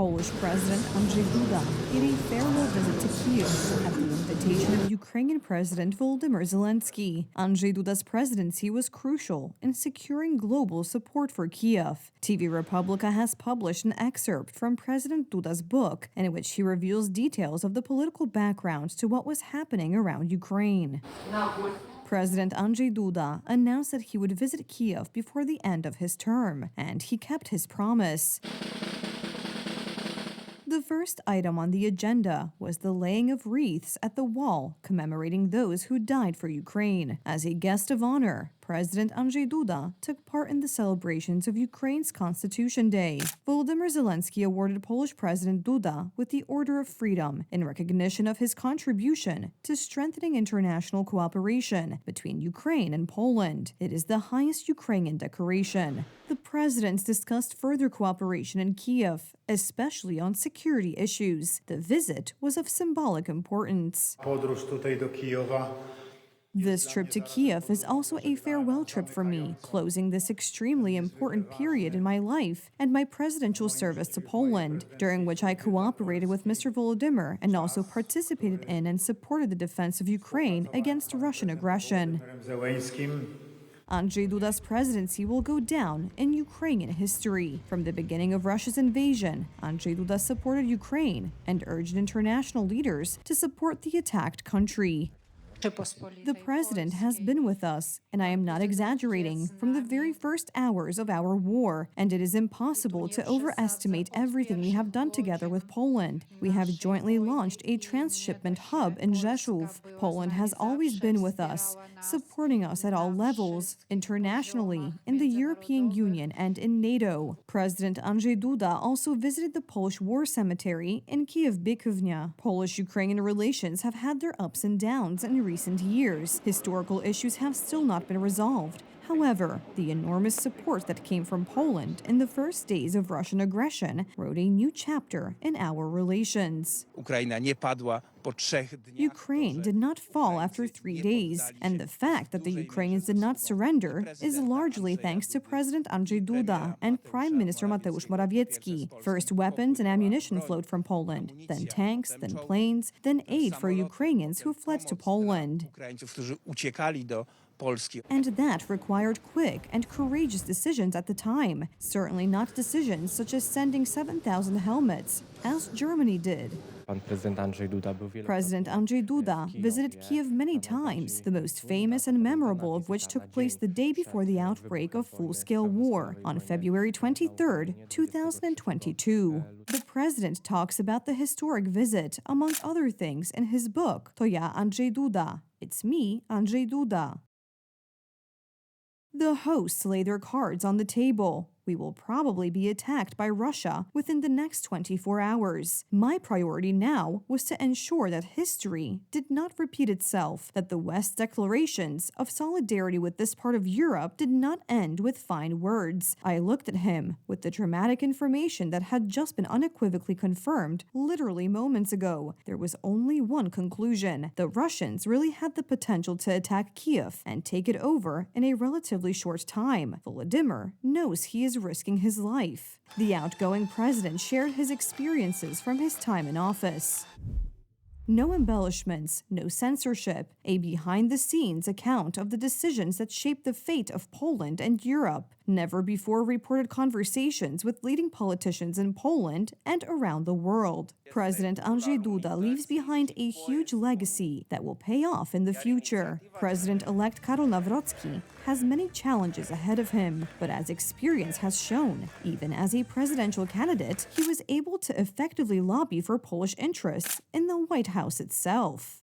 Polish President Andrzej Duda made a farewell visit to Kyiv at the invitation of Ukrainian President Volodymyr Zelensky. Andrzej Duda's presidency was crucial in securing global support for Kyiv. TV Republika has published an excerpt from President Duda's book, in which he reveals details of the political background to what was happening around Ukraine. President Andrzej Duda announced that he would visit Kyiv before the end of his term, and he kept his promise. The first item on the agenda was the laying of wreaths at the wall commemorating those who died for Ukraine. As a guest of honor, President Andrzej Duda took part in the celebrations of Ukraine's Constitution Day. Volodymyr Zelensky awarded Polish President Duda with the Order of Freedom in recognition of his contribution to strengthening international cooperation between Ukraine and Poland. It is the highest Ukrainian decoration. The presidents discussed further cooperation in Kyiv, especially on security issues. The visit was of symbolic importance. This trip to Kyiv is also a farewell trip for me, closing this extremely important period in my life and my presidential service to Poland, during which I cooperated with Mr. Volodymyr and also participated in and supported the defense of Ukraine against Russian aggression. Andrzej Duda's presidency will go down in Ukrainian history. From the beginning of Russia's invasion, Andrzej Duda supported Ukraine and urged international leaders to support the attacked country. The president has been with us, and I am not exaggerating, from the very first hours of our war, and it is impossible to overestimate everything we have done together with Poland. We have jointly launched a transshipment hub in Rzeszów. Poland has always been with us, supporting us at all levels, internationally, in the European Union and in NATO. President Andrzej Duda also visited the Polish War Cemetery in Kyiv-Bykivnia. Polish-Ukrainian relations have had their ups and downs in recent years. Historical issues have still not been resolved. However, the enormous support that came from Poland in the first days of Russian aggression wrote a new chapter in our relations. Ukraine did not fall after 3 days, and the fact that the Ukrainians did not surrender is largely thanks to President Andrzej Duda and Prime Minister Mateusz Morawiecki. First, weapons and ammunition flowed from Poland, then tanks, then planes, then aid for Ukrainians who fled to Poland. And that required quick and courageous decisions at the time, certainly not decisions such as sending 7,000 helmets, as Germany did. President Andrzej Duda visited Kyiv many times, the most famous and memorable of which took place the day before the outbreak of full-scale war, on February 23, 2022. The president talks about the historic visit, among other things, in his book, To ja, Andrzej Duda. It's me, Andrzej Duda. The hosts lay their cards on the table. We will probably be attacked by Russia within the next 24 hours. My priority now was to ensure that history did not repeat itself, that the West's declarations of solidarity with this part of Europe did not end with fine words. I looked at him with the dramatic information that had just been unequivocally confirmed literally moments ago. There was only one conclusion. The Russians really had the potential to attack Kyiv and take it over in a relatively short time. Volodymyr knows he is risking his life. The outgoing president shared his experiences from his time in office. No embellishments, no censorship, a behind-the-scenes account of the decisions that shaped the fate of Poland and Europe. Never before reported conversations with leading politicians in Poland and around the world. President Andrzej Duda leaves behind a huge legacy that will pay off in the future. President-elect Karol Nawrocki has many challenges ahead of him, but as experience has shown, even as a presidential candidate, he was able to effectively lobby for Polish interests in the White House itself.